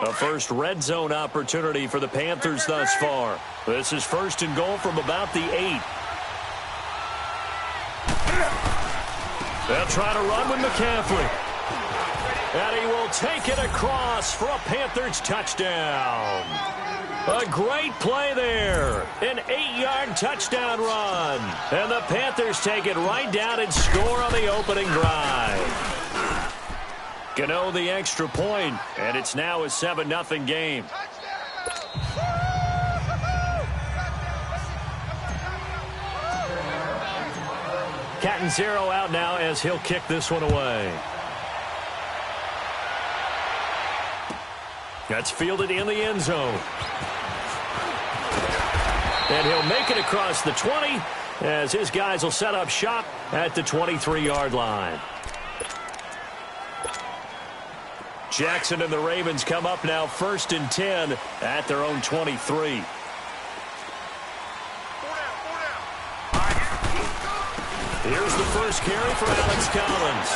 A first red zone opportunity for the Panthers thus far. This is first and goal from about the 8. They'll try to run with McCaffrey. And he will take it across for a Panthers touchdown. A great play there. An 8-yard touchdown run. And the Panthers take it right down and score on the opening drive. Gano the extra point, and it's now a 7-0 game. Catanzaro out now as he'll kick this one away. That's fielded in the end zone. And he'll make it across the 20 as his guys will set up shop at the 23-yard line. Jackson and the Ravens come up now first and 10 at their own 23. Here's the first carry for Alex Collins.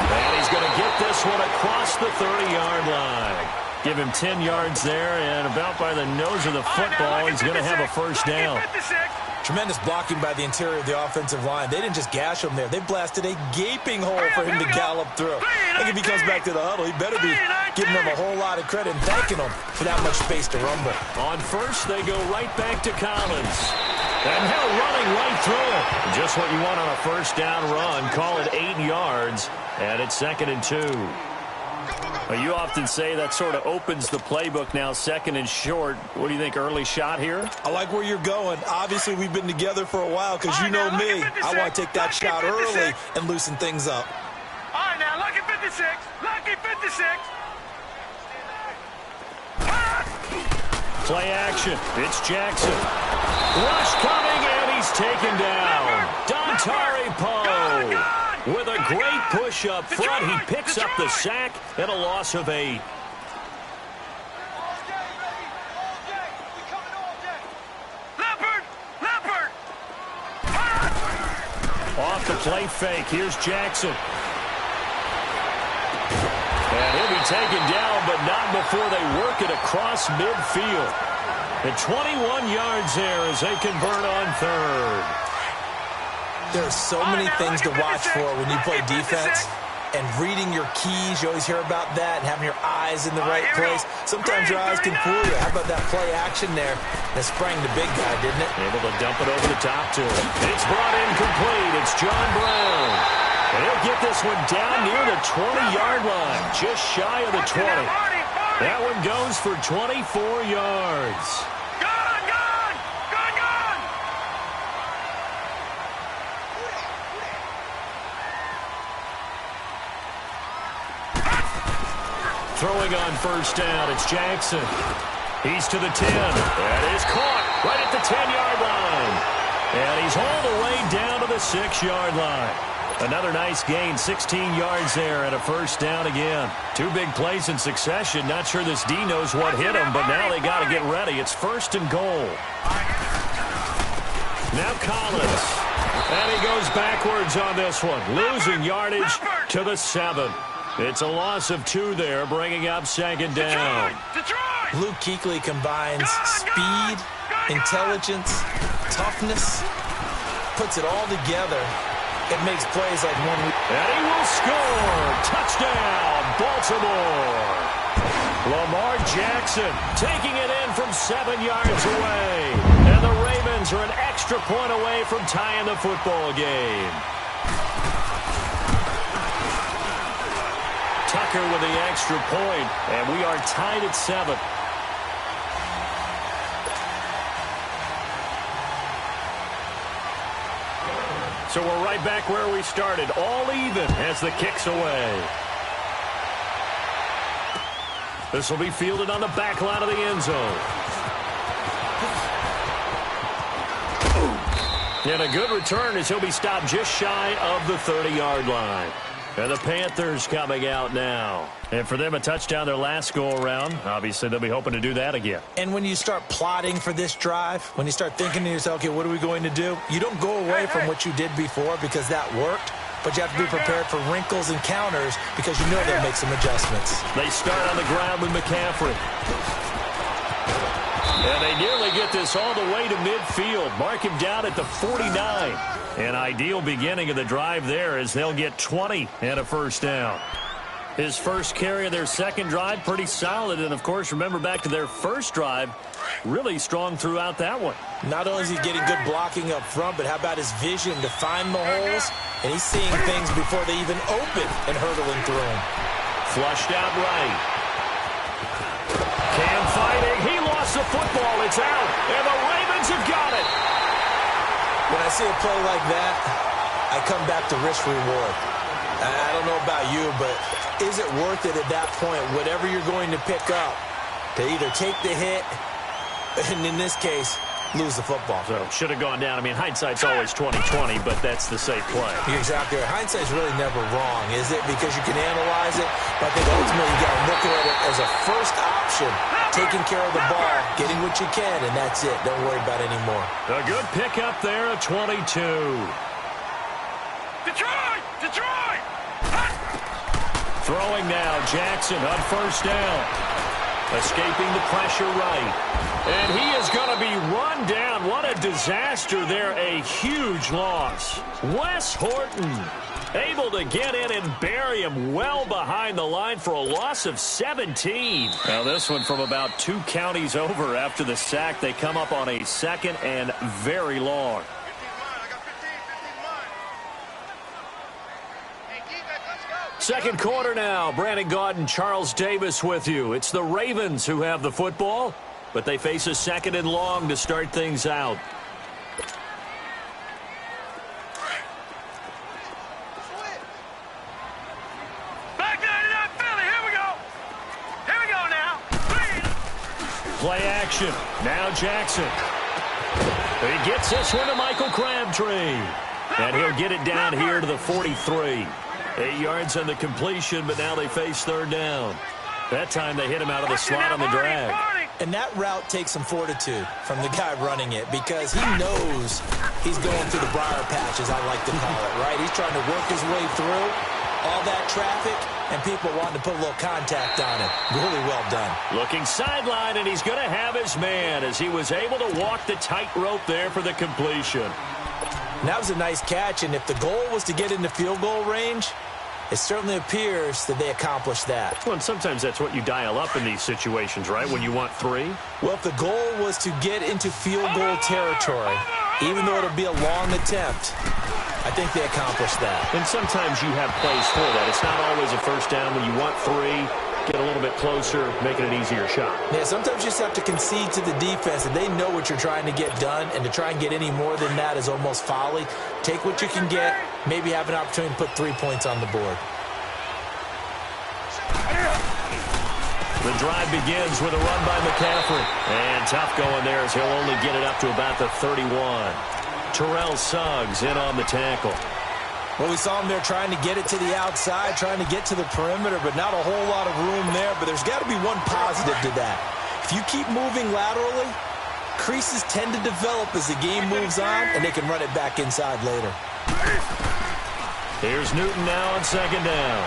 And he's going to get this one across the 30-yard line. Give him 10 yards there, and about by the nose of the football, he's going to have a first down. Tremendous blocking by the interior of the offensive line. They didn't just gash him there. They blasted a gaping hole for him to gallop through. I think if he comes back to the huddle, he better be giving them a whole lot of credit and thanking them for that much space to rumble. On first, they go right back to Collins. And Hill running right through it. Just what you want on a first down run. Call it 8 yards, and it's 2nd and 2. Well, you often say that sort of opens the playbook now, 2nd and short. What do you think, early shot here? I like where you're going. Obviously, we've been together for a while because you know me. I want to take that shot early and loosen things up. All right, now, lucky 56. Lucky 56. Play action. It's Jackson. Rush coming, and he's taken down. Dontari Poe. With a great push up front, he picks up the sack and a loss of 8. Off the play fake, here's Jackson. And he'll be taken down, but not before they work it across midfield. At 21 yards there as they convert on third. There are so many things to watch for when you play defense. And reading your keys, you always hear about that, and having your eyes in the right place. Sometimes your eyes can fool you. How about that play action there that sprang the big guy, didn't it? Able to dump it over the top to him. It's brought in complete. It's John Brown. And he'll get this one down near the 20-yard line, just shy of the 20. That one goes for 24 yards. Throwing on first down, it's Jackson. He's to the 10. That is caught right at the 10-yard line. And he's all the way down to the 6-yard line. Another nice gain, 16 yards there, and a first down again. 2 big plays in succession. Not sure this D knows what hit him, but now they got to get ready. It's first and goal. Now Collins. And he goes backwards on this one, losing yardage to the 7. It's a loss of 2 there, bringing up 2nd down. Luke Kuechly combines speed, intelligence, toughness, puts it all together. It makes plays like one. And he will score. Touchdown, Baltimore. Lamar Jackson taking it in from 7 yards away. And the Ravens are an extra point away from tying the football game. Tucker with the extra point, and we are tied at 7. So we're right back where we started, all even as the kick's away. This will be fielded on the back line of the end zone. And a good return as he'll be stopped just shy of the 30-yard line. And the Panthers coming out now. And for them, a touchdown their last go-around. Obviously, they'll be hoping to do that again. And when you start plotting for this drive, when you start thinking to yourself, okay, what are we going to do? You don't go away from what you did before because that worked. but you have to be prepared for wrinkles and counters because you know they'll make some adjustments. They start on the ground with McCaffrey. And they nearly get this all the way to midfield. Mark him down at the 49. An ideal beginning of the drive there as they'll get 20 and a first down. His first carry of their second drive, pretty solid. And, of course, remember back to their first drive, really strong throughout that one. Not only is he getting good blocking up front, but how about his vision to find the holes? And he's seeing things before they even open and hurtling through them. Flushed out right. Cam fighting. He lost the football. It's out. And the Ravens have got it. When I see a play like that, I come back to risk-reward. I don't know about you, but is it worth it at that point, whatever you're going to pick up, to either take the hit, and in this case, lose the football? So, should have gone down. I mean, hindsight's always 20/20, but that's the safe play. You're exactly right. Hindsight's really never wrong, is it? Because you can analyze it, but I think ultimately you got to look at it as a first option, taking care of the ball, getting what you can, and that's it. Don't worry about it anymore. A good pickup there at 22. Detroit! Detroit! Throwing now, Jackson on first down. Escaping the pressure right. And he is going to be run down. What a disaster there. A huge loss. Wes Horton able to get in and bury him well behind the line for a loss of 17. Now this one from about 2 counties over after the sack. They come up on a second and very long. Second quarter now. Brandon Gaudin, Charles Davis with you. It's the Ravens who have the football, but they face a second and long to start things out. Back down to Philly. Here we go. Here we go now. Play action. Now Jackson. He gets this one to Michael Crabtree. And he'll get it down here to the 43. 8 yards on the completion, but now they face third down. That time they hit him out of the slot on the drag. And that route takes some fortitude from the guy running it because he knows he's going through the briar patch, as I like to call it, right? He's trying to work his way through all that traffic and people wanting to put a little contact on him. Really well done. Looking sideline, and he's going to have his man as he was able to walk the tightrope there for the completion. And that was a nice catch, and if the goal was to get into field goal range, it certainly appears that they accomplished that. Well, and sometimes that's what you dial up in these situations, right, when you want 3? Well, if the goal was to get into field goal territory, even though it'll be a long attempt, I think they accomplished that. And sometimes you have plays for that. It's not always a first down when you want 3. Get a little bit closer, making an easier shot. Yeah, sometimes you just have to concede to the defense, and they know what you're trying to get done, and to try and get any more than that is almost folly. Take what you can get, maybe have an opportunity to put 3 points on the board. The drive begins with a run by McCaffrey. And tough going there as he'll only get it up to about the 31. Terrell Suggs in on the tackle. Well, we saw him there trying to get it to the outside, trying to get to the perimeter, but not a whole lot of room there. But there's got to be one positive to that. If you keep moving laterally, creases tend to develop as the game moves on, and they can run it back inside later. Here's Newton now on second down.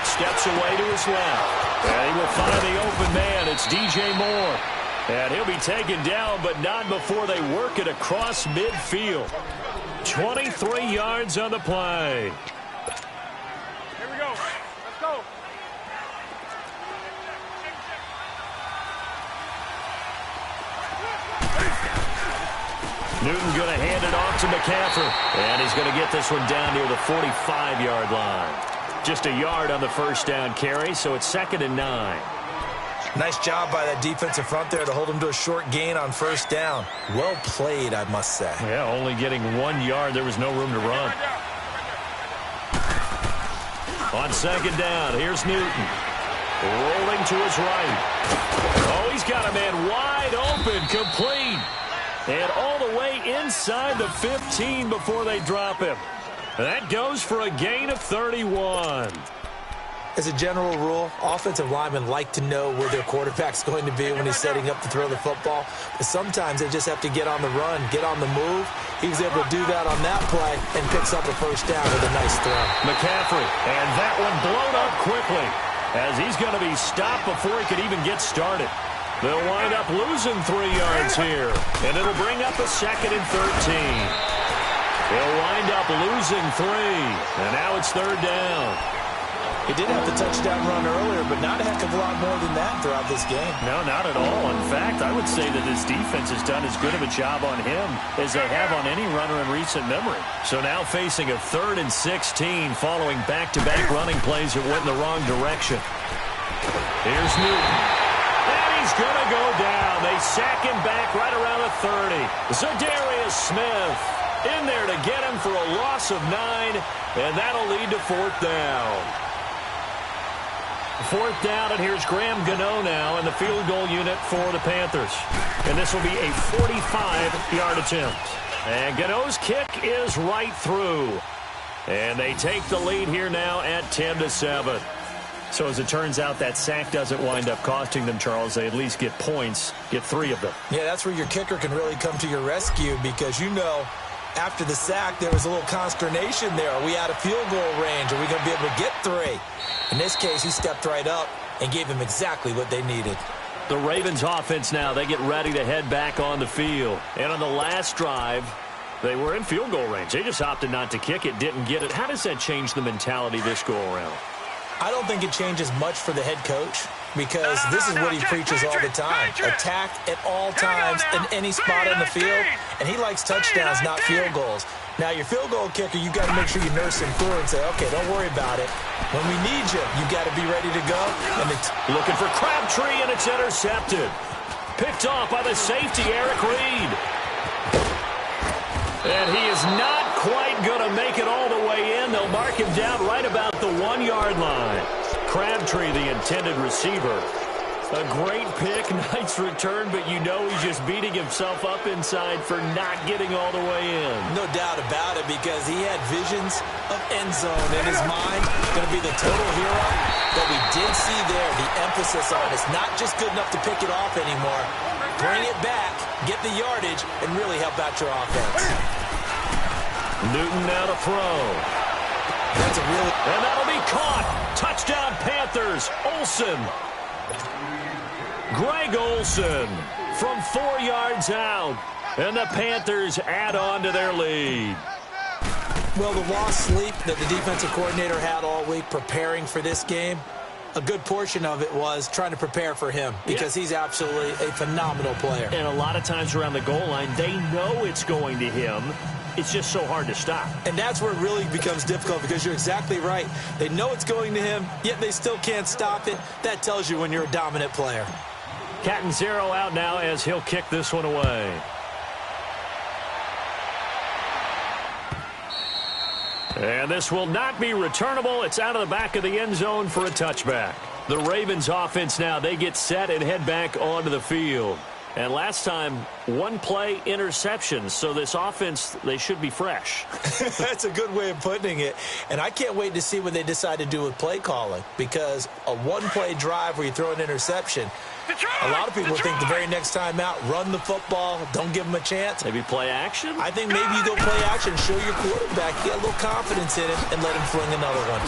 Steps away to his left. And he will find the open man. It's DJ Moore. And he'll be taken down, but not before they work it across midfield. 23 yards on the play. Here we go. Let's go. Newton going to hand it off to McCaffrey. And he's going to get this one down near the 45-yard line. Just a yard on the first down carry, so it's 2nd and 9. Nice job by that defensive front there to hold him to a short gain on first down. Well played, I must say. Yeah, only getting 1 yard. There was no room to run. On second down, here's Newton. Rolling to his right. Oh, he's got a man wide open, complete. And all the way inside the 15 before they drop him. That goes for a gain of 31. As a general rule, offensive linemen like to know where their quarterback's going to be when he's setting up to throw the football. But sometimes they just have to get on the run, get on the move. He was able to do that on that play and picks up a first down with a nice throw. McCaffrey, and that one blown up quickly as he's going to be stopped before he could even get started. They'll wind up losing 3 yards here, and it'll bring up a 2nd and 13. They'll wind up losing 3, and now it's 3rd down. He did have the touchdown run earlier, but not a heck of a lot more than that throughout this game. No, not at all. In fact, I would say that this defense has done as good of a job on him as they have on any runner in recent memory. So now facing a 3rd and 16 following back-to-back running plays that went in the wrong direction. Here's Newton. And he's going to go down. They sack him back right around the 30. Zadarius Smith in there to get him for a loss of 9, and that'll lead to 4th down. 4th down, and here's Graham Gano now in the field goal unit for the Panthers. And this will be a 45-yard attempt. And Gano's kick is right through. And they take the lead here now at 10-7. So as it turns out, that sack doesn't wind up costing them, Charles. They at least get points, get 3 of them. Yeah, that's where your kicker can really come to your rescue because, you know, after the sack, there was a little consternation there. Are we out of field goal range? Are we going to be able to get 3? In this case, he stepped right up and gave them exactly what they needed. The Ravens offense now, they get ready to head back on the field. And on the last drive, they were in field goal range. They just opted not to kick it, didn't get it. How does that change the mentality this go-around? I don't think it changes much for the head coach because this is what he preaches all the time. Attack at all times in any spot on the field, and he likes touchdowns, not field goals. Now, your field goal kicker, you got to make sure you nurse him through and say, okay, don't worry about it. When we need you, you got to be ready to go. And looking for Crabtree, and it's intercepted. Picked off by the safety, Eric Reed. And he is not quite going to make it all the way in. They'll mark him down right about the 1-yard line. Crabtree, the intended receiver. A great pick, nice return, but you know he's just beating himself up inside for not getting all the way in. No doubt about it because he had visions of end zone in his mind. Going to be the total hero. But we did see there the emphasis on it's not just good enough to pick it off anymore. Bring it back, get the yardage, and really help out your offense. Newton now to throw. That's a really... And that'll be caught. Touchdown Panthers. Olsen. Greg Olsen from 4 yards out. And the Panthers add on to their lead. Well, the lost sleep that the defensive coordinator had all week preparing for this game, a good portion of it was trying to prepare for him because he's absolutely a phenomenal player. And a lot of times around the goal line, they know it's going to him. It's just so hard to stop. And that's where it really becomes difficult because you're exactly right. They know it's going to him, yet they still can't stop it. That tells you when you're a dominant player. Cat and zero out now as he'll kick this one away. And this will not be returnable. It's out of the back of the end zone for a touchback. The Ravens offense now, they get set and head back onto the field. And last time, 1 play interception. So this offense, they should be fresh. That's a good way of putting it. And I can't wait to see what they decide to do with play calling. Because a 1-play drive where you throw an interception, a lot of people think the very next time out, run the football, don't give them a chance. Maybe play action? I think maybe you go play action, show your quarterback, get a little confidence in it, and let him fling another one.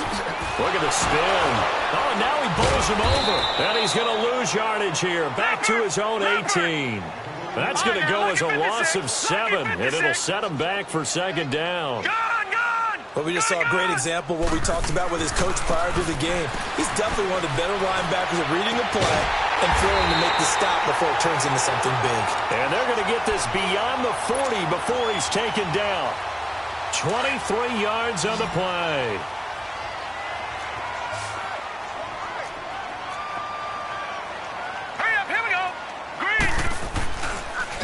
Look at the spin. Oh, now he bowls him over. And he's going to lose yardage here. Back to his own 18. That's going to go as a loss of 7, and it'll set him back for 2nd down. But we just saw a great example of what we talked about with his coach prior to the game. He's definitely one of the better linebackers at reading the play and throwing to make the stop before it turns into something big. And they're going to get this beyond the 40 before he's taken down. 23 yards on the play. Hurry up, here we go. Green.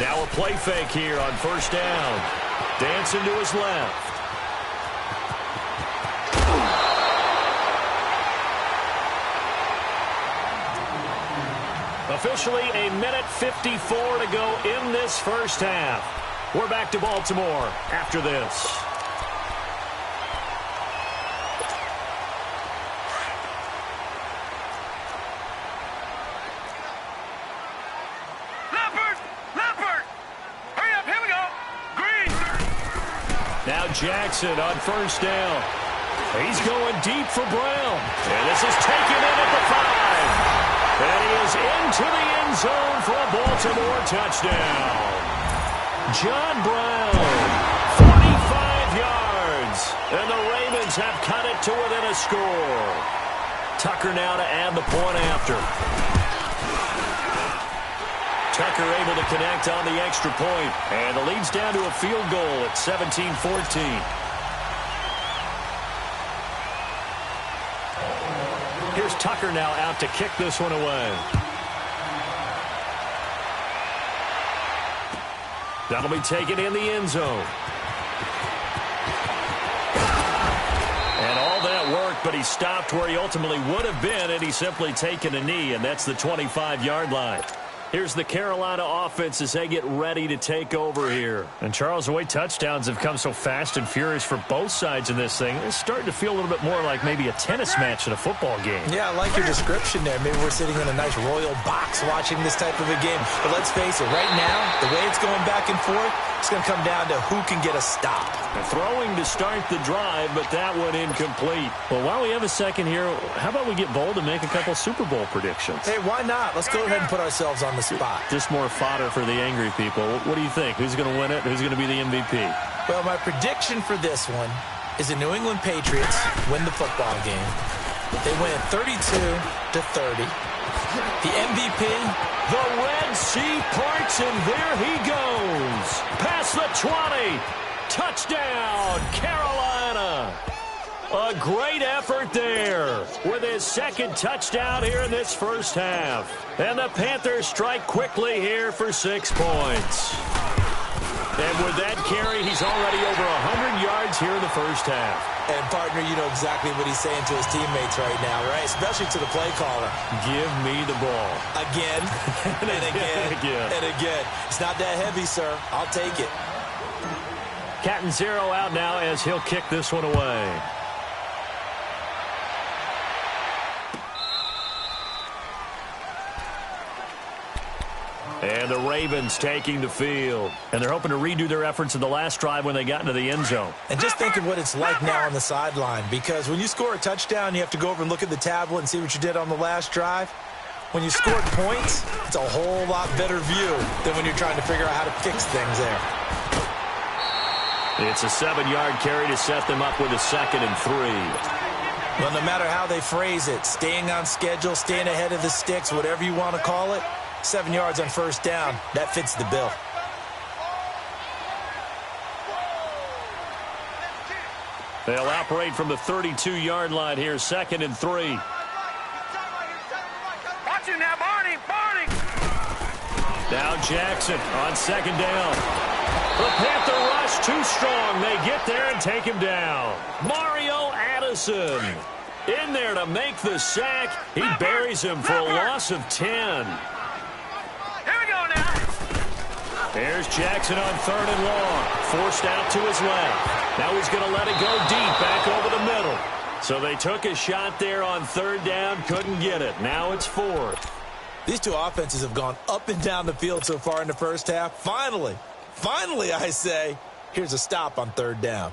Now a play fake here on 1st down. Dancing to his left. Officially a minute 54 to go in this first half. We're back to Baltimore after this. Jackson on first down. He's going deep for Brown. And this is taken in at the 5. And he is into the end zone for a Baltimore touchdown. John Brown, 45 yards. And the Ravens have cut it to within a score. Tucker now to add the point after. Tucker able to connect on the extra point. And the lead's down to a field goal at 17-14. Here's Tucker now out to kick this one away. That'll be taken in the end zone. And all that worked, but he stopped where he ultimately would have been, and he's simply taken a knee, and that's the 25-yard line. Here's the Carolina offense as they get ready to take over here. And, Charles, the way touchdowns have come so fast and furious for both sides in this thing, it's starting to feel a little bit more like maybe a tennis match in a football game. Yeah, I like your description there. Maybe we're sitting in a nice royal box watching this type of a game. But let's face it, right now, the way it's going back and forth, it's going to come down to who can get a stop. Throwing to start the drive, but that one incomplete. Well, while we have a second here, how about we get bold and make a couple Super Bowl predictions? Hey, why not? Let's go ahead and put ourselves on the spot. Just more fodder for the angry people. What do you think? Who's going to win it? Who's going to be the MVP? Well, my prediction for this one is the New England Patriots win the football game. They win it 32-30. The MVP, the Red Sea parts, and there he goes. Past the 20. Touchdown, Carolina. A great effort there with his second touchdown here in this first half. And the Panthers strike quickly here for 6 points. And with that carry, he's already over 100 yards here in the first half. And, partner, you know exactly what he's saying to his teammates right now, right? Especially to the play caller. Give me the ball. Again, and again, and again. It's not that heavy, sir. I'll take it. Cat and zero out now as he'll kick this one away. And the Ravens taking the field. And they're hoping to redo their efforts in the last drive when they got into the end zone. And just think of what it's like now on the sideline. Because when you score a touchdown, you have to go over and look at the tablet and see what you did on the last drive. When you scored points, it's a whole lot better view than when you're trying to figure out how to fix things there. It's a 7-yard carry to set them up with a 2nd and 3. Well, no matter how they phrase it, staying on schedule, staying ahead of the sticks, whatever you want to call it, 7 yards on first down, that fits the bill. They'll operate from the 32-yard line here, 2nd and 3. Watch him now, Barney. Now Jackson on 2nd down. The Panther rush too strong. They get there and take him down. Mario Addison in there to make the sack. He buries him for a loss of 10. There's Jackson on 3rd and long. Forced out to his left. Now he's going to let it go deep back over the middle. So they took a shot there on 3rd down. Couldn't get it. Now it's 4th. These two offenses have gone up and down the field so far in the first half. Finally, I say, here's a stop on 3rd down.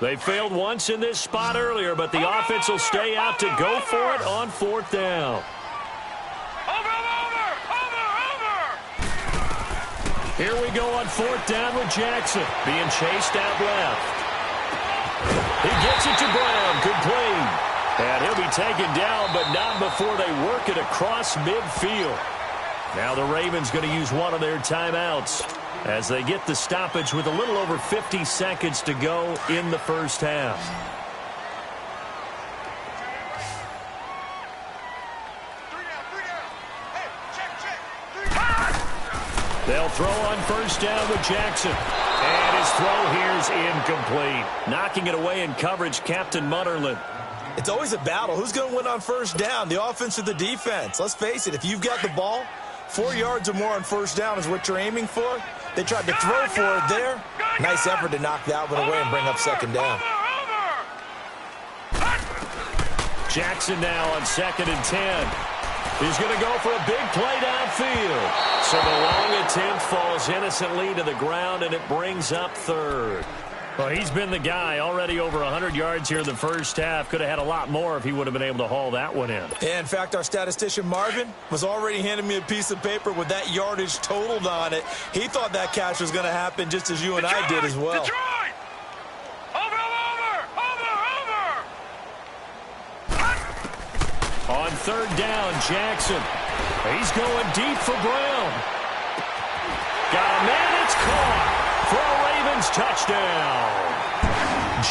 They failed once in this spot earlier, but the offense will stay out to go for it on 4th down. Over. Here we go on 4th down with Jackson being chased out left. He gets it to Brown. Good play. And he'll be taken down, but not before they work it across midfield. Now the Ravens going to use one of their timeouts as they get the stoppage with a little over 50 seconds to go in the first half. They'll throw on 1st down with Jackson. And his throw here is incomplete. Knocking it away in coverage, Captain Mutterland. It's always a battle. Who's going to win on 1st down, the offense or the defense? Let's face it, if you've got the ball, 4 yards or more on 1st down is what you're aiming for. They tried to throw for it there. Nice effort to knock that one away and bring up 2nd down. Jackson now on 2nd and 10. He's going to go for a big play downfield. So the long attempt falls innocently to the ground, and it brings up third. Well, he's been the guy, already over 100 yards here in the first half. Could have had a lot more if he would have been able to haul that one in. Yeah, in fact, our statistician Marvin was already handing me a piece of paper with that yardage totaled on it. He thought that catch was going to happen just as you and I did as well. Detroit! Over! On third down, Jackson. He's going deep for Brown. Got a man, it's caught for a Ravens touchdown.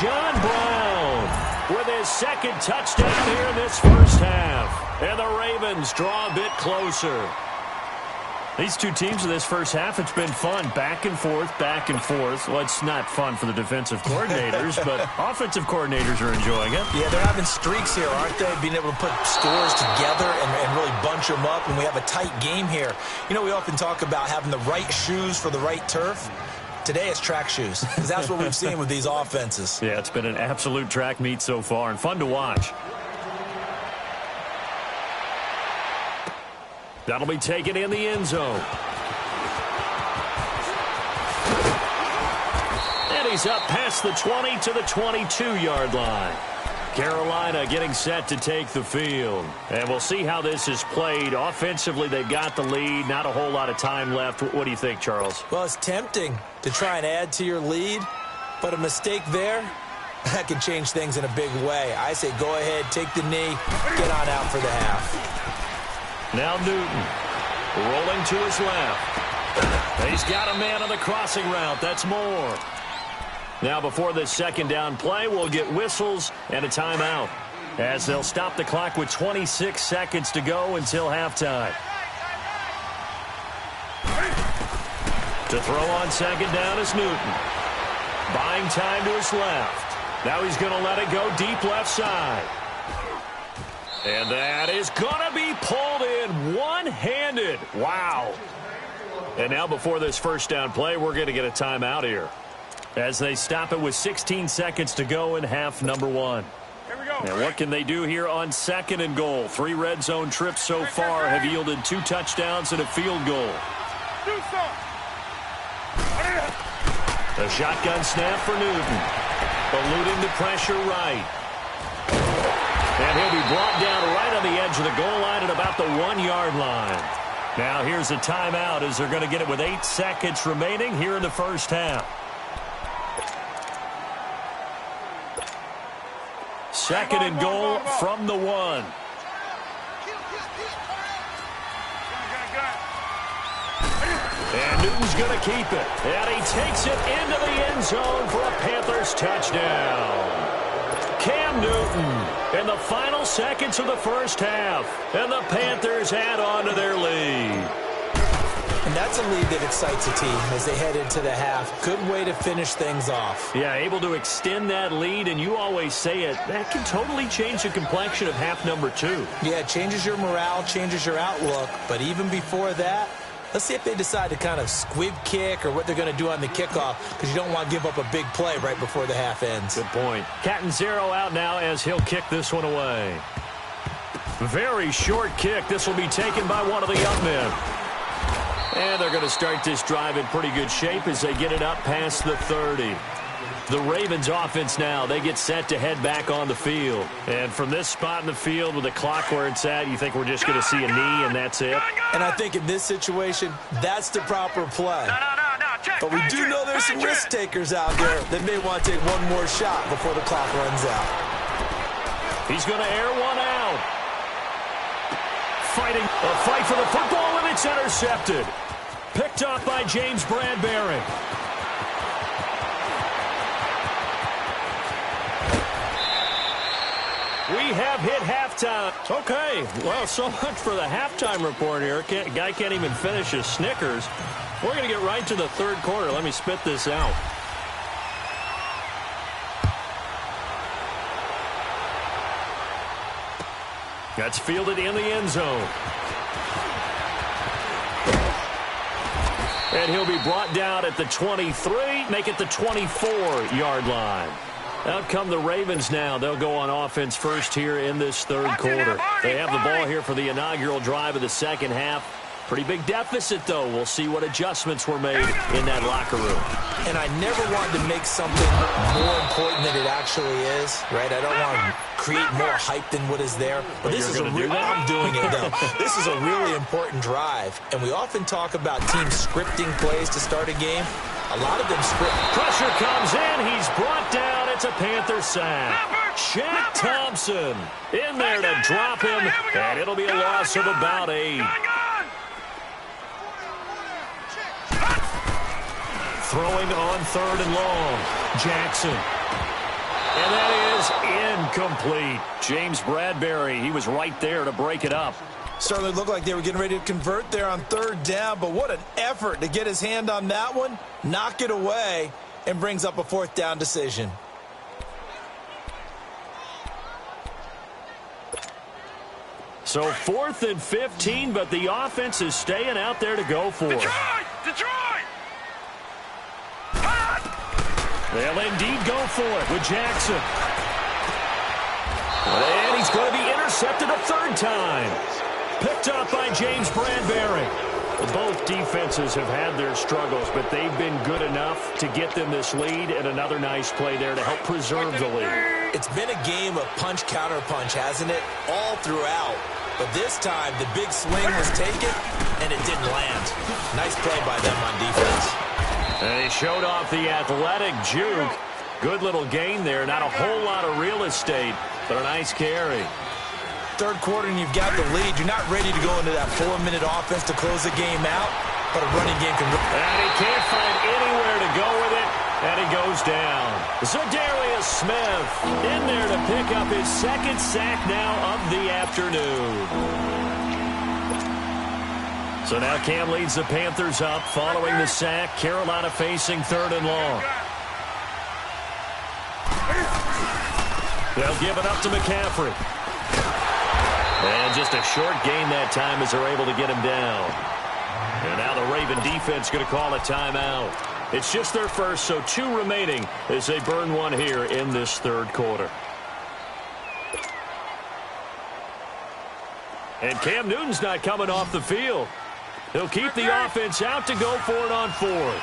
John Brown with his second touchdown here in this first half. And the Ravens draw a bit closer. These two teams in this first half, it's been fun. Back and forth, back and forth. Well, it's not fun for the defensive coordinators, but offensive coordinators are enjoying it. Yeah, they're having streaks here, aren't they? Being able to put scores together and really bunch them up, and we have a tight game here. You know, we often talk about having the right shoes for the right turf. Today it's track shoes, because that's what we've seen with these offenses. Yeah, it's been an absolute track meet so far, and fun to watch. That'll be taken in the end zone. And he's up past the 20 to the 22-yard line. Carolina getting set to take the field. And we'll see how this is played. Offensively, they've got the lead. Not a whole lot of time left. What do you think, Charles? Well, it's tempting to try and add to your lead, but a mistake there, that can change things in a big way. I say go ahead, take the knee, get on out for the half. Now Newton rolling to his left. He's got a man on the crossing route. That's more. Now before this second down play, we'll get whistles and a timeout as they'll stop the clock with 26 seconds to go until halftime. To throw on second down is Newton. Buying time to his left. Now he's going to let it go deep left side. And that is going to be pulled in one-handed. Wow. And now before this first down play, we're going to get a timeout here as they stop it with 16 seconds to go in half number one. Here we go. And what can they do here on second and goal? 3 red zone trips so far have yielded 2 touchdowns and a field goal. Do something. The shotgun snap for Newton. Eluding the pressure right. And he'll be brought down right on the edge of the goal line at about the 1-yard line. Now here's a timeout as they're going to get it with 8 seconds remaining here in the first half. Second and goal from the 1. And Newton's going to keep it. And he takes it into the end zone for a Panthers touchdown. Cam Newton in the final seconds of the first half. And the Panthers add on to their lead. And that's a lead that excites a team as they head into the half. Good way to finish things off. Yeah, able to extend that lead, and you always say it, that can totally change the complexion of half number 2. Yeah, it changes your morale, changes your outlook. But even before that, let's see if they decide to kind of squib kick or what they're going to do on the kickoff, because you don't want to give up a big play right before the half ends. Good point. Cat and Zero out now as he'll kick this one away. Very short kick. This will be taken by one of the up men. And they're going to start this drive in pretty good shape as they get it up past the 30. The Ravens offense now, they get set to head back on the field. And from this spot in the field with the clock where it's at, you think we're just going to see a knee and that's it? And I think in this situation, that's the proper play. No. Check. But we do know there's some risk takers out there that may want to take one more shot before the clock runs out. He's going to air one out. Fighting a fight for the football, and it's intercepted. Picked off by James Bradbury. We have hit halftime. Okay, well, so much for the halftime report here. Guy can't even finish his Snickers. We're going to get right to the third quarter. Let me spit this out. That's fielded in the end zone. And he'll be brought down at the 23, make it the 24-yard line. Out come the Ravens now. They'll go on offense first here in this third quarter. They have the ball here for the inaugural drive of the second half. Pretty big deficit, though. We'll see what adjustments were made in that locker room. And I never wanted to make something more important than it actually is, right? I don't want to create more hype than what is there. But this is I'm doing it, though. This is a really important drive. And we often talk about teams scripting plays to start a game. A lot of them script. Pressure comes in. He's brought down. It's a Panther sack. Shaq Thompson in there to drop him. And it'll be a loss of about 8. Throwing on 3rd and long. Jackson. And that is incomplete. James Bradbury, he was right there to break it up. Certainly looked like they were getting ready to convert there on 3rd down, but what an effort to get his hand on that one, knock it away, and brings up a 4th down decision. So 4th and 15, but the offense is staying out there to go for it. Detroit! They'll indeed go for it with Jackson. And he's going to be intercepted a 3rd time. Picked up by James Bradbury. Both defenses have had their struggles, but they've been good enough to get them this lead, and another nice play there to help preserve the lead. It's been a game of punch-counter-punch, hasn't it? All throughout. But this time, the big swing was taken, and it didn't land. Nice play by them on defense. And he showed off the athletic juke. Good little gain there. Not a whole lot of real estate, but a nice carry. 3rd quarter and you've got the lead. You're not ready to go into that 4-minute offense to close the game out, but a running game can... And he can't find anywhere to go with it, and he goes down. Za'Darius Smith in there to pick up his 2nd sack now of the afternoon. So now Cam leads the Panthers up following the sack. Carolina facing 3rd and long. They'll give it up to McCaffrey. And just a short gain that time as they're able to get him down. And now the Raven defense going to call a timeout. It's just their first, so 2 remaining as they burn one here in this 3rd quarter. And Cam Newton's not coming off the field. He'll keep the offense out to go for it on 4th.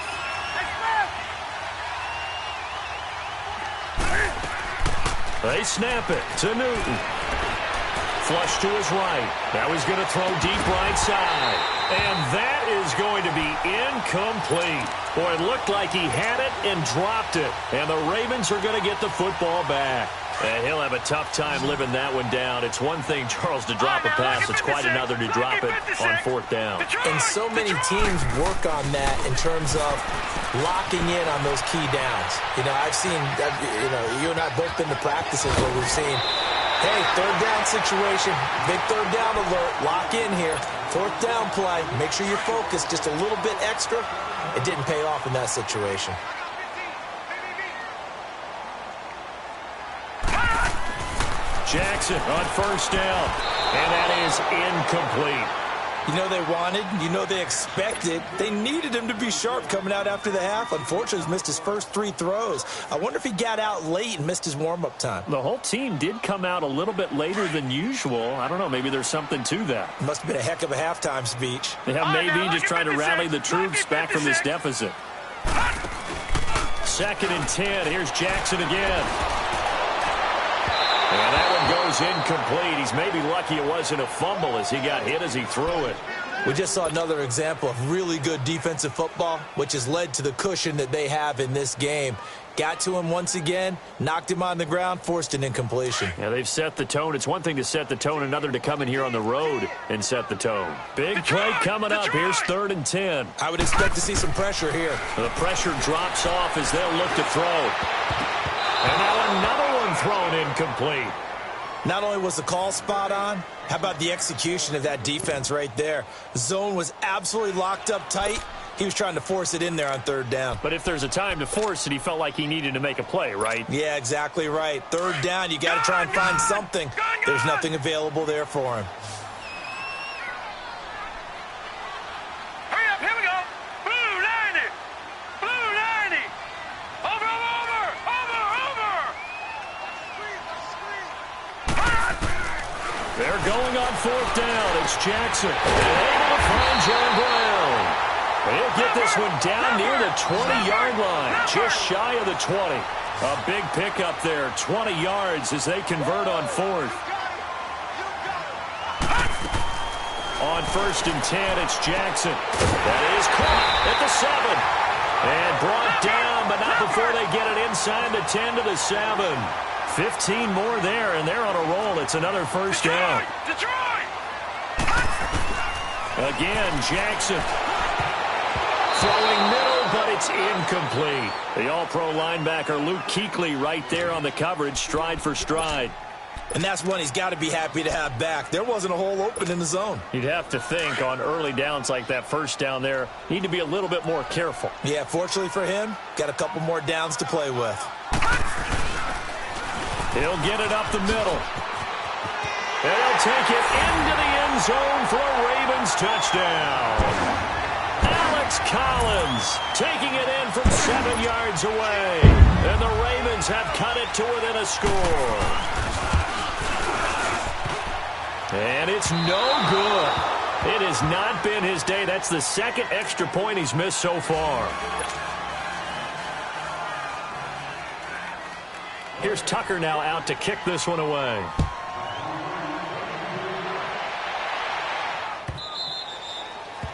They snap it to Newton. Flush to his right. Now he's going to throw deep right side. And that is going to be incomplete. Boy, it looked like he had it and dropped it. And the Ravens are going to get the football back. And he'll have a tough time living that one down. It's one thing, Charles, to drop a pass. It's quite another to drop it on 4th down. And so many teams work on that in terms of locking in on those key downs. You know, I've seen, you and I both been to practices where we've seen, hey, 3rd down situation, big 3rd down alert, lock in here. 4th down play, make sure you're focused just a little bit extra. It didn't pay off in that situation. Jackson on 1st down, and that is incomplete. You know they wanted, you know they expected. They needed him to be sharp coming out after the half. Unfortunately, he's missed his first 3 throws. I wonder if he got out late and missed his warm-up time. The whole team did come out a little bit later than usual. I don't know, maybe there's something to that. Must have been a heck of a halftime speech. Yeah, maybe just trying to rally the troops back from this deficit. 2nd and 10. Here's Jackson again. And that one goes incomplete. He's maybe lucky it wasn't a fumble as he got hit as he threw it. We just saw another example of really good defensive football, which has led to the cushion that they have in this game. Got to him once again, knocked him on the ground, forced an incompletion. Yeah, they've set the tone. It's one thing to set the tone, another to come in here on the road and set the tone. Big play coming up. Here's 3rd and 10. I would expect to see some pressure here. The pressure drops off as they'll look to throw. And now another one thrown incomplete. Not only was the call spot on, how about the execution of that defense right there? The zone was absolutely locked up tight. He was trying to force it in there on 3rd down. But if there's a time to force it, he felt like he needed to make a play, right? Yeah, exactly right. 3rd down, you got to try and find something. There's nothing available there for him. Hurry up, here we go. Blue 90. Blue 90. Over. They're going on fourth down. It's Jackson. Able to find John Brown. He'll get this one down near the 20-yard line, just shy of the 20. A big pickup there, 20 yards as they convert on fourth. On first and 10, it's Jackson. That is caught at the 7. And brought down, but not before they get it inside the 10 to the 7. 15 more there, and they're on a roll. It's another first down. Detroit! Again, Jackson. Throwing middle, but it's incomplete. The all-pro linebacker Luke Kuechly right there on the coverage, stride for stride. And that's one he's got to be happy to have back. There wasn't a hole open in the zone. You'd have to think on early downs like that first down there, need to be a little bit more careful. Yeah, fortunately for him, got a couple more downs to play with. He'll get it up the middle. And he'll take it into the end zone for a Ravens touchdown. Alex Collins taking it in from 7 yards away. And the Ravens have cut it to within a score. And it's no good. It has not been his day. That's the second extra point he's missed so far. Here's Tucker now out to kick this one away.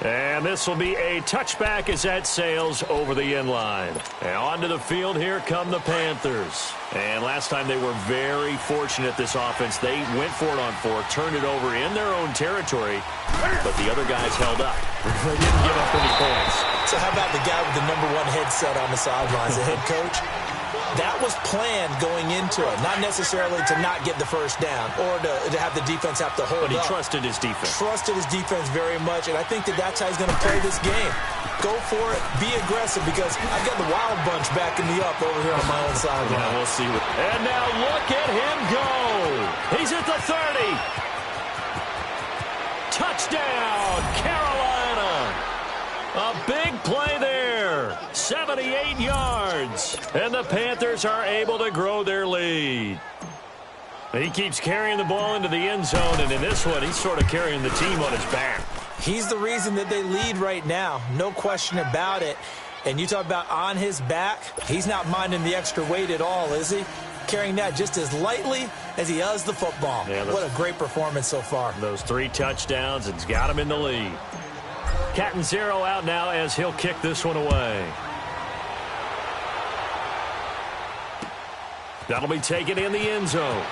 And this will be a touchback as that sails over the end line. And onto the field, here come the Panthers. And last time they were very fortunate, this offense. They went for it on 4, turned it over in their own territory, but the other guys held up. They didn't give up any points. So how about the guy with the #1 headset on the sidelines, the head coach? That was planned going into it, not necessarily to not get the first down or to have the defense have to hold up. But he trusted his defense. Trusted his defense very much, and I think that's how he's going to play this game. Go for it, be aggressive, because I've got the wild bunch backing me up over here on my own sideline. Yeah, we'll see. And now look at him go. He's at the 30. Touchdown, Carolina. A big play there, 78 yards, and the Panthers are able to grow their lead. He keeps carrying the ball into the end zone, and in this one, he's sort of carrying the team on his back. He's the reason that they lead right now, no question about it. And you talk about on his back, he's not minding the extra weight at all, is he? Carrying that just as lightly as he does the football. Yeah, what a great performance so far. Those 3 touchdowns, it's got him in the lead. Catanzaro out now as he'll kick this one away. That'll be taken in the end zone.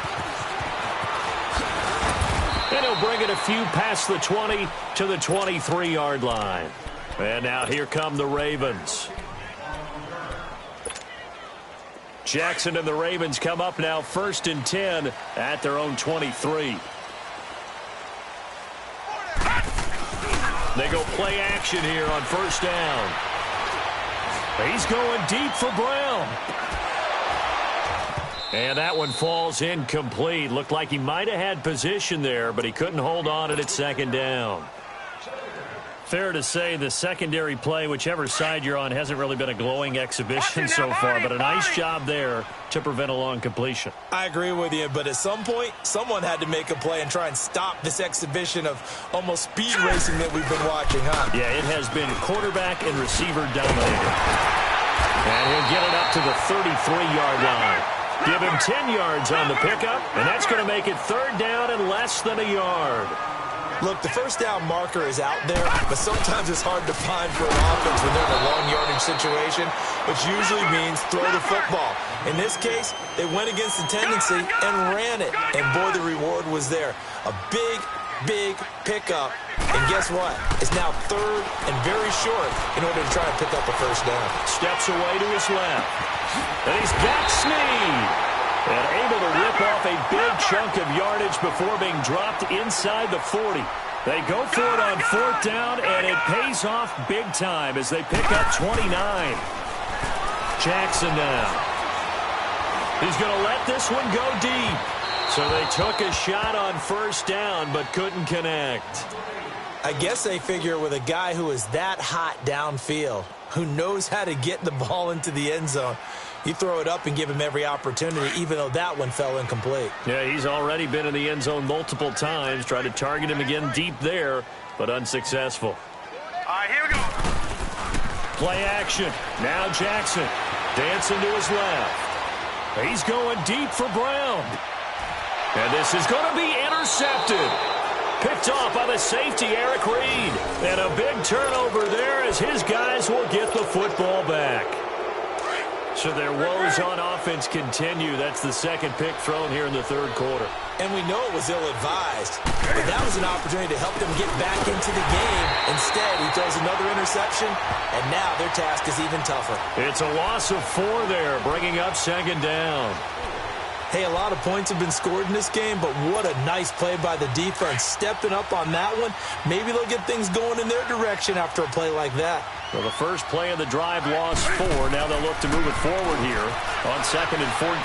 And he'll bring it a few past the 20 to the 23-yard line. And now here come the Ravens. Jackson and the Ravens come up now first and 10 at their own 23. They go play action here on first down. He's going deep for Brown. And that one falls incomplete. Looked like he might have had position there, but he couldn't hold on at second down. Fair to say the secondary play, whichever side you're on, hasn't really been a glowing exhibition so far, but a nice job there to prevent a long completion. I agree with you, but at some point, someone had to make a play and try and stop this exhibition of almost speed racing that we've been watching, huh? Yeah, it has been quarterback and receiver dominated. And he'll get it up to the 33-yard line. Give him 10 yards on the pickup, and that's going to make it third down and less than a yard. Look, the first down marker is out there, but sometimes it's hard to find for an offense when they're in a long yardage situation, which usually means throw the football. In this case, they went against the tendency and ran it, and boy, the reward was there. A big pickup, and guess what? It's now third and very short in order to try and pick up the first down. Steps away to his left, and he's got Snead. And able to rip off a big chunk of yardage before being dropped inside the 40. They go for it on fourth down, and it pays off big time as they pick up 29. Jackson now. He's going to let this one go deep. So they took a shot on first down, but couldn't connect. I guess they figure with a guy who is that hot downfield, who knows how to get the ball into the end zone, You throw it up and give him every opportunity, even though that one fell incomplete. Yeah, he's already been in the end zone multiple times. Tried to target him again deep there, but unsuccessful. All right, here we go. Play action. Now Jackson dancing to his left. He's going deep for Brown. And this is going to be intercepted. Picked off by the safety, Eric Reed. And a big turnover there as his guys will get the football back. So their woes on offense continue. That's the second pick thrown here in the third quarter. And we know it was ill-advised, but that was an opportunity to help them get back into the game. Instead, he throws another interception, and now their task is even tougher. It's a loss of 4 there, bringing up second down. Hey, a lot of points have been scored in this game, but what a nice play by the defense. Stepping up on that one, maybe they'll get things going in their direction after a play like that. Well, the first play of the drive lost 4. Now they'll look to move it forward here on 2nd and 14.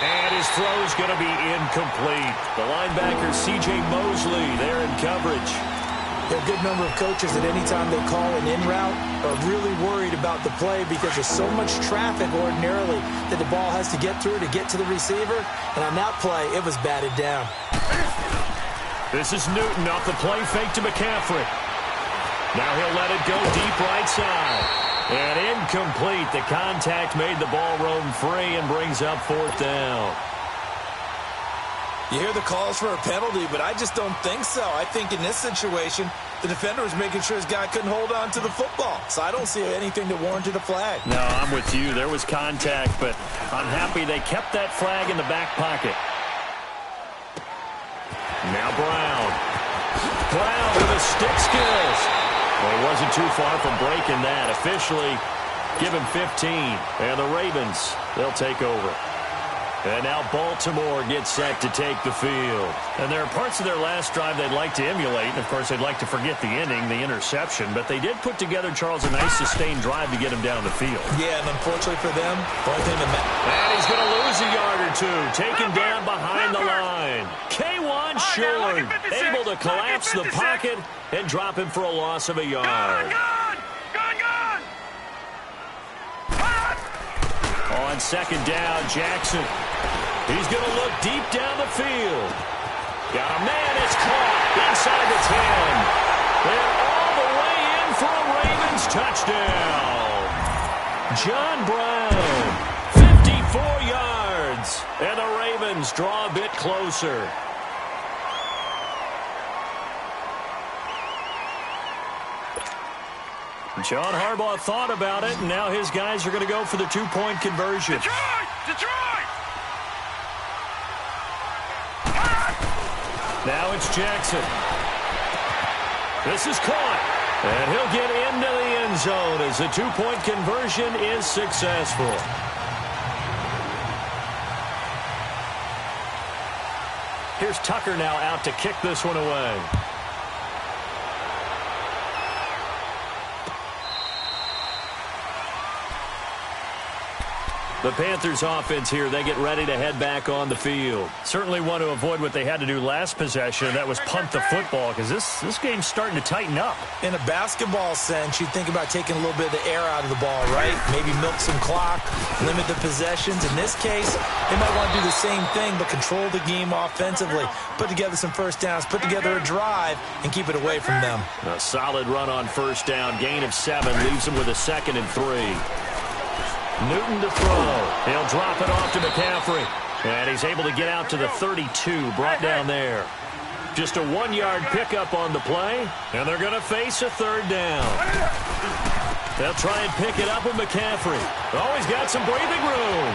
And his throw is going to be incomplete. The linebacker, C.J. Mosley, there in coverage. There are a good number of coaches that any time they call an in route are really worried about the play because there's so much traffic ordinarily that the ball has to get through to get to the receiver. And on that play, it was batted down. This is Newton off the play fake to McCaffrey. Now he'll let it go deep right side. And incomplete. The contact made the ball roam free and brings up 4th down. You hear the calls for a penalty, but I just don't think so. I think in this situation, the defender was making sure his guy couldn't hold on to the football. So I don't see anything that warranted a flag. No, I'm with you. There was contact, but I'm happy they kept that flag in the back pocket. Now Brown. Brown with a stick skills. Well, he wasn't too far from breaking that. Officially, give him 15. And the Ravens, they'll take over. And now Baltimore gets set to take the field. And there are parts of their last drive they'd like to emulate. And, of course, they'd like to forget the inning, the interception. But they did put together, Charles, a nice sustained drive to get him down the field. Yeah, and unfortunately for them, the only thing that matters. And he's going to lose a yard or two. Taken down behind the line. K1 short. Able to collapse the pocket and drop him for a loss of a yard. Gone! On second down, Jackson. He's going to look deep down the field. Got a man, it's caught inside the 10. And all the way in for a Ravens touchdown. John Brown, 54 yards. And the Ravens draw a bit closer. John Harbaugh thought about it, and now his guys are going to go for the 2-point conversion. Detroit! Now it's Jackson. This is caught. And he'll get into the end zone as the 2-point conversion is successful. Here's Tucker now out to kick this one away. The Panthers offense here, they get ready to head back on the field. Certainly want to avoid what they had to do last possession. That was punt the football because this game's starting to tighten up. In a basketball sense, you think about taking a little bit of the air out of the ball, right? Maybe milk some clock, limit the possessions. In this case, they might want to do the same thing but control the game offensively. Put together some first downs, put together a drive, and keep it away from them. A solid run on first down. Gain of 7 leaves them with a 2nd and 3. Newton to throw. He'll drop it off to McCaffrey. And he's able to get out to the 32, brought down there. Just a 1-yard pickup on the play, and they're going to face a 3rd down. They'll try and pick it up with McCaffrey. Oh, he's got some breathing room.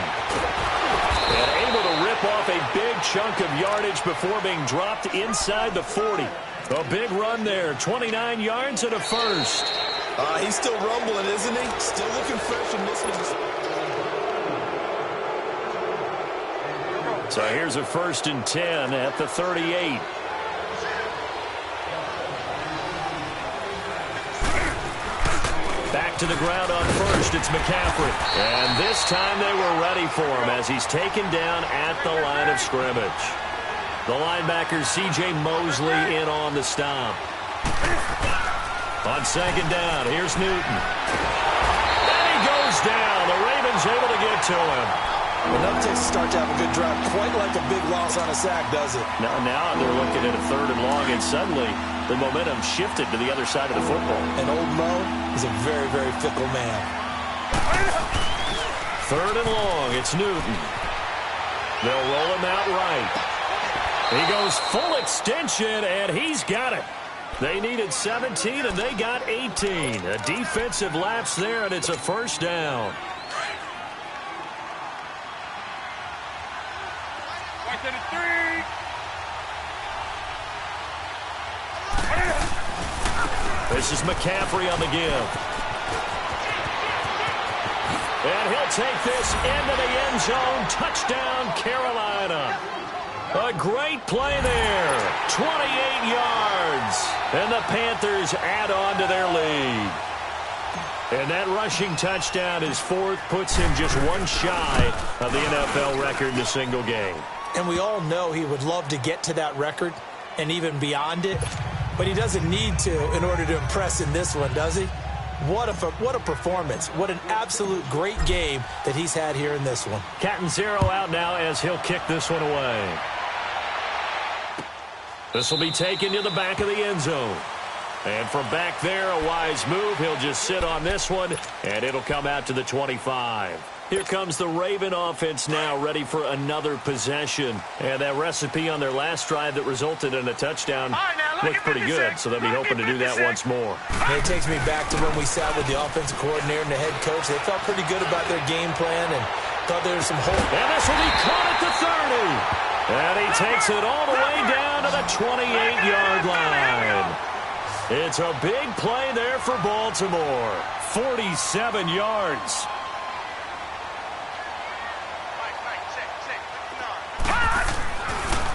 And able to rip off a big chunk of yardage before being dropped inside the 40. A big run there, 29 yards and a first. He's still rumbling, isn't he? Still looking fresh in this one. So here's a 1st and 10 at the 38. Back to the ground on first, it's McCaffrey. And this time they were ready for him as he's taken down at the line of scrimmage. The linebacker, C.J. Mosley, in on the stop. On second down, here's Newton. And he goes down. The Ravens Newton's able to get to him. Enough takes to start to have a good drive. Quite like a big loss on a sack, does it? Now they're looking at a 3rd and long, and suddenly the momentum shifted to the other side of the football. And old Mo is a very, very fickle man. 3rd and long. It's Newton. They'll roll him out right. He goes full extension, and he's got it. They needed 17, and they got 18. A defensive lapse there, and it's a 1st down. This is McCaffrey on the give. And he'll take this into the end zone. Touchdown, Carolina. A great play there. 28 yards. And the Panthers add on to their lead. And that rushing touchdown is 4th, puts him just one shy of the NFL record in a single game. And we all know he would love to get to that record and even beyond it. But he doesn't need to in order to impress in this one, does he? What a performance. What an absolute great game that he's had here in this one. Catanzaro out now as he'll kick this one away. This will be taken to the back of the end zone. And from back there, a wise move. He'll just sit on this one, and it'll come out to the 25. Here comes the Raven offense now, ready for another possession. And that recipe on their last drive that resulted in a touchdown looked pretty good, so they'll be hoping to do that once more. It takes me back to when we sat with the offensive coordinator and the head coach. They felt pretty good about their game plan and thought there was some hope. And this will be caught at the 30. And he takes it all the way down to the 28-yard line. It's a big play there for Baltimore. 47 yards.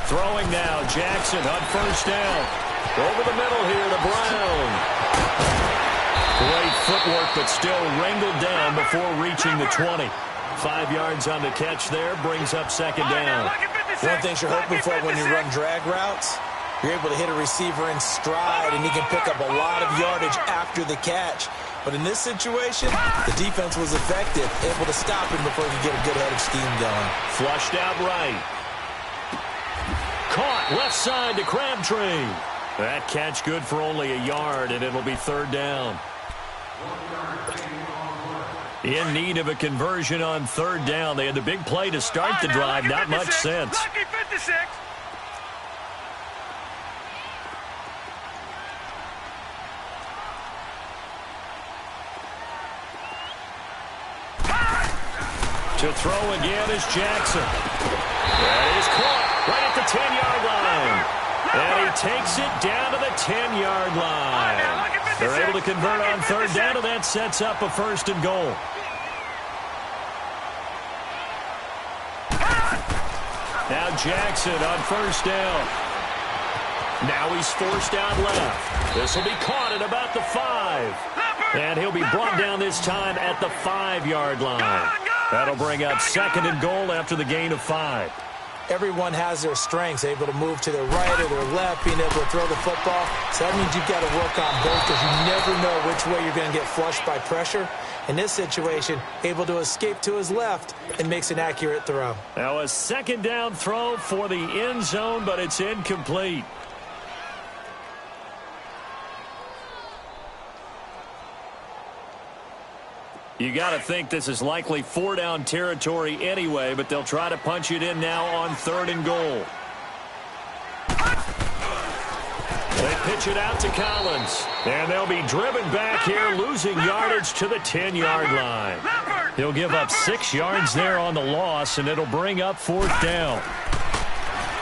Throwing now, Jackson on 1st down. Over the middle here to Brown. Great footwork, but still wrangled down before reaching the 20. 5 yards on the catch there, brings up 2nd down. One thing you're hoping for when you run drag routes, you're able to hit a receiver in stride, and he can pick up a lot of yardage after the catch. But in this situation, the defense was effective, able to stop him before he could get a good head of steam going. Flushed out right. Caught left side to Crabtree. That catch good for only a yard, and it'll be 3rd down. In need of a conversion on 3rd down. They had the big play to start the drive. Not much sense. Lucky 56. To throw again is Jackson. That is caught right at the 10-yard line. And he takes it down to the 10-yard line. They're able to convert on 3rd down, and that sets up a 1st and goal. Now Jackson on 1st down. Now he's forced out left. This will be caught at about the 5. And he'll be brought down this time at the 5-yard line. That'll bring up 2nd and goal after the gain of 5. Everyone has their strengths, able to move to their right or their left, being able to throw the football. So that means you've got to work on both because you never know which way you're going to get flushed by pressure. In this situation, able to escape to his left and makes an accurate throw. Now a 2nd down throw for the end zone, but it's incomplete. You got to think this is likely 4-down territory anyway, but they'll try to punch it in now on 3rd and goal. They pitch it out to Collins, and they'll be driven back here, losing yardage to the 10-yard line. He'll give up 6 yards there on the loss, and it'll bring up 4th down.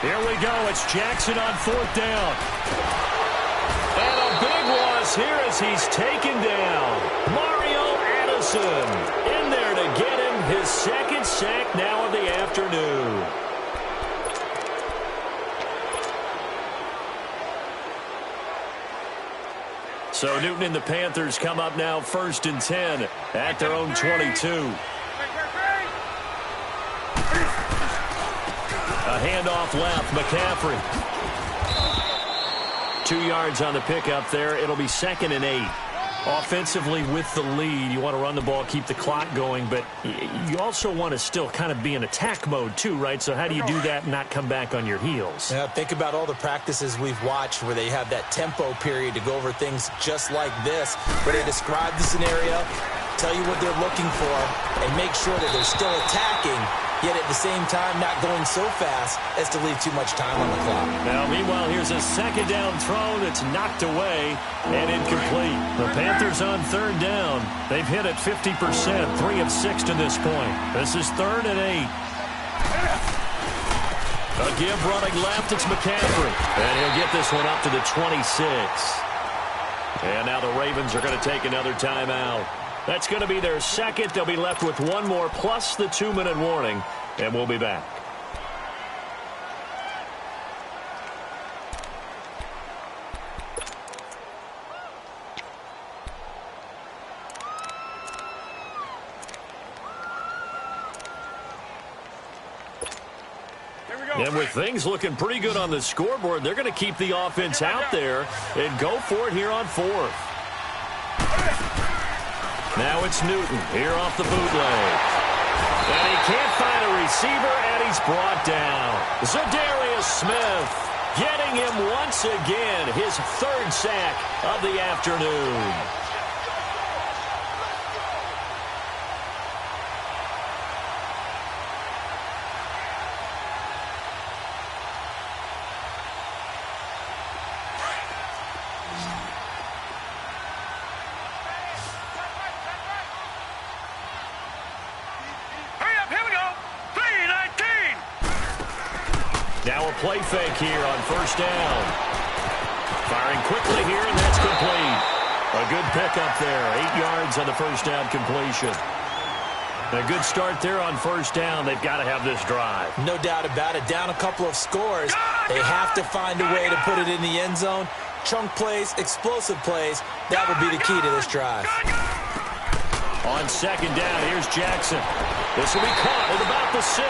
Here we go. It's Jackson on 4th down. And a big loss here as he's taken down. Mario Addison in there to get him his 2nd sack now of the afternoon. So Newton and the Panthers come up now 1st and 10 at their own 22. A handoff left, McCaffrey. 2 yards on the pickup there. It'll be 2nd and 8. Offensively with the lead, you want to run the ball, keep the clock going, but you also want to still kind of be in attack mode too, right? So how do you do that and not come back on your heels? Yeah, think about all the practices we've watched where they have that tempo period to go over things just like this, where they describe the scenario, tell you what they're looking for, and make sure that they're still attacking, yet at the same time not going so fast as to leave too much time on the clock. Now, meanwhile, here's a second down throw that's knocked away and incomplete. The Panthers on third down. They've hit it 50%, 3 of 6 to this point. This is 3rd and 8. A give running left, it's McCaffrey. And he'll get this one up to the 26. And now the Ravens are going to take another timeout. That's going to be their second. They'll be left with one more plus the 2-minute warning, and we'll be back. And with things looking pretty good on the scoreboard, they're going to keep the offense out there and go for it here on 4th. Now it's Newton here off the bootleg. And he can't find a receiver, and he's brought down. Zadarius Smith getting him once again, his 3rd sack of the afternoon. Now a play fake here on 1st down. Firing quickly here, and that's complete. A good pickup there. 8 yards on the 1st down completion. A good start there on 1st down. They've got to have this drive. No doubt about it. Down a couple of scores. They have to find a way to put it in the end zone. Chunk plays, explosive plays. That would be the key to this drive. On 2nd down, here's Jackson. This will be caught at about the 6.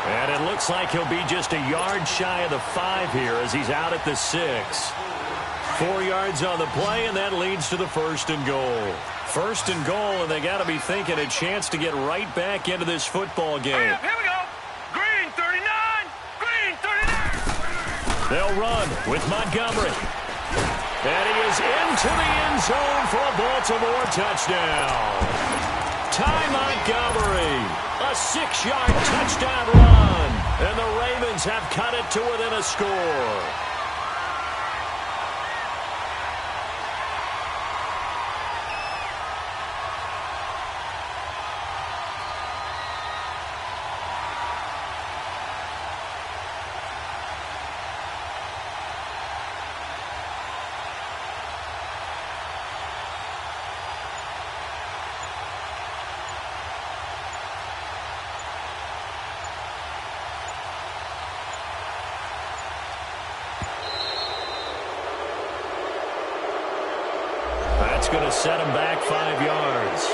And it looks like he'll be just a yard shy of the 5 here as he's out at the 6. 4 yards on the play, and that leads to the 1st and goal. 1st and goal, and they got to be thinking a chance to get right back into this football game. Here we go. Green 39. Green 39. They'll run with Montgomery. And he is into the end zone for a Baltimore touchdown. Ty Montgomery, a 6-yard touchdown run, and the Ravens have cut it to within a score. That's going to set him back 5 yards.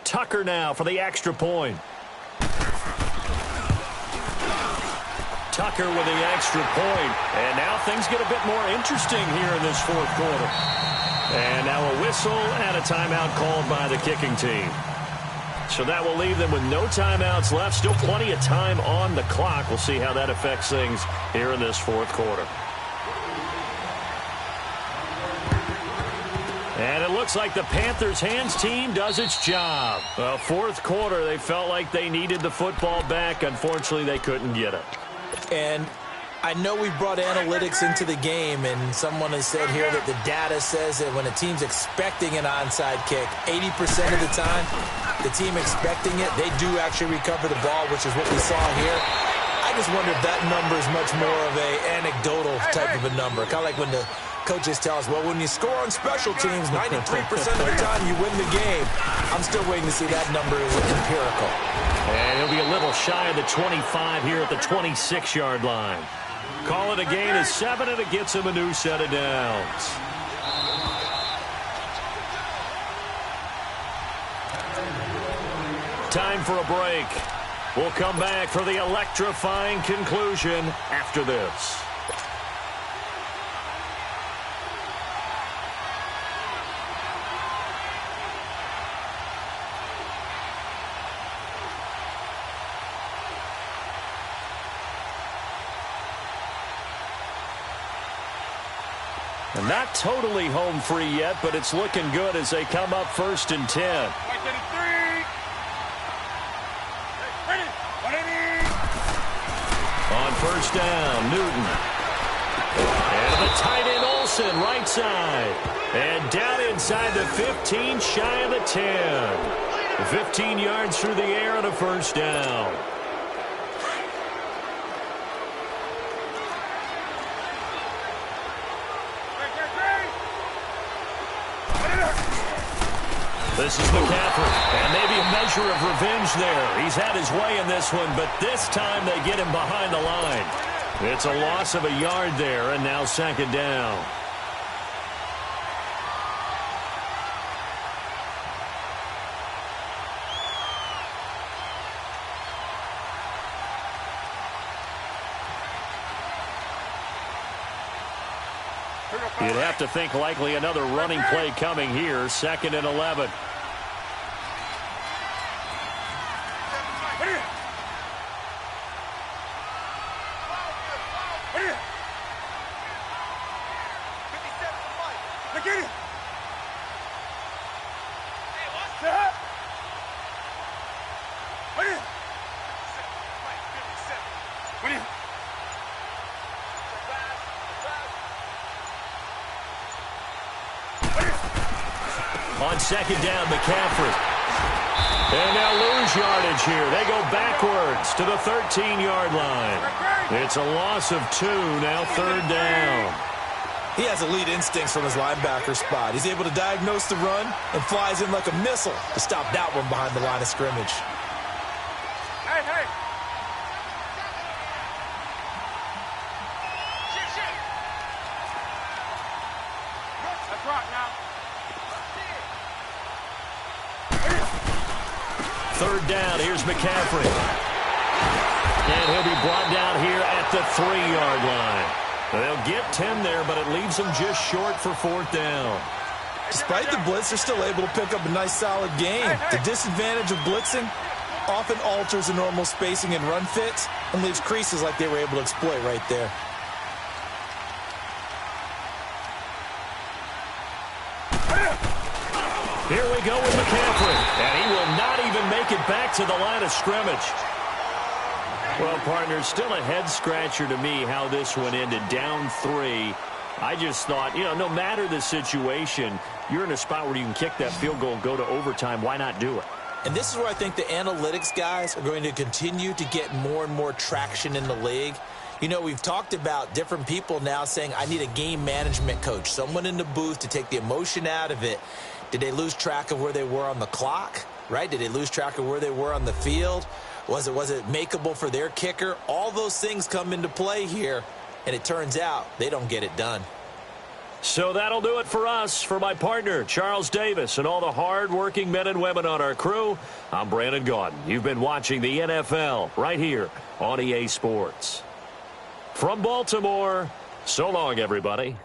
Tucker now for the extra point. Tucker with the extra point. And now things get a bit more interesting here in this 4th quarter. And now a whistle and a timeout called by the kicking team. So that will leave them with no timeouts left. Still plenty of time on the clock. We'll see how that affects things here in this 4th quarter. And it looks like the Panthers' hands team does its job. 4th quarter, they felt like they needed the football back. Unfortunately, they couldn't get it. And I know we brought analytics into the game, and someone has said here that the data says that when a team's expecting an onside kick, 80% of the time, the team expecting it, they do actually recover the ball, which is what we saw here. I just wonder if that number is much more of a anecdotal type of a number. Kind of like when the coaches tell us, well, when you score on special teams, 93% of the time you win the game. I'm still waiting to see that number is empirical. And he'll be a little shy of the 25 here at the 26-yard line. Call it a gain of 7, and it gets him a new set of downs. Time for a break. We'll come back for the electrifying conclusion after this. And not totally home free yet, but it's looking good as they come up 1st and 10. On 1st down, Newton. And the tight end Olsen, right side. And down inside the 15, shy of the 10. 15 yards through the air and a 1st down. This is McCaffrey, and maybe a measure of revenge there. He's had his way in this one, but this time they get him behind the line. It's a loss of a yard there, and now 2nd down. You'd have to think likely another running play coming here. 2nd and 11. On 2nd down, McCaffrey. And they'll lose yardage here. They go backwards to the 13-yard line. It's a loss of 2, now 3rd down. He has elite instincts from his linebacker spot. He's able to diagnose the run and flies in like a missile to stop that one behind the line of scrimmage. Hey, hey. Let's rock now. 3rd down, here's McCaffrey. And he'll be brought down here at the 3-yard line. They'll get 10 there, but it leaves them just short for 4th down. Despite the blitz, they're still able to pick up a nice, solid gain. The disadvantage of blitzing often alters the normal spacing and run fits and leaves creases like they were able to exploit right there. Here we go with McCaffrey, and he will not even make it back to the line of scrimmage. Well, partner, still a head-scratcher to me how this one ended, down 3. I just thought, no matter the situation, you're in a spot where you can kick that field goal and go to overtime. Why not do it? And this is where I think the analytics guys are going to continue to get more and more traction in the league. We've talked about different people now saying, I need a game management coach, someone in the booth to take the emotion out of it. Did they lose track of where they were on the clock, right? Did they lose track of where they were on the field? Was it makeable for their kicker? All those things come into play here, and it turns out they don't get it done. So that'll do it for us. For my partner, Charles Davis, and all the hard-working men and women on our crew, I'm Brandon Gaudin. You've been watching the NFL right here on EA Sports. From Baltimore, so long, everybody.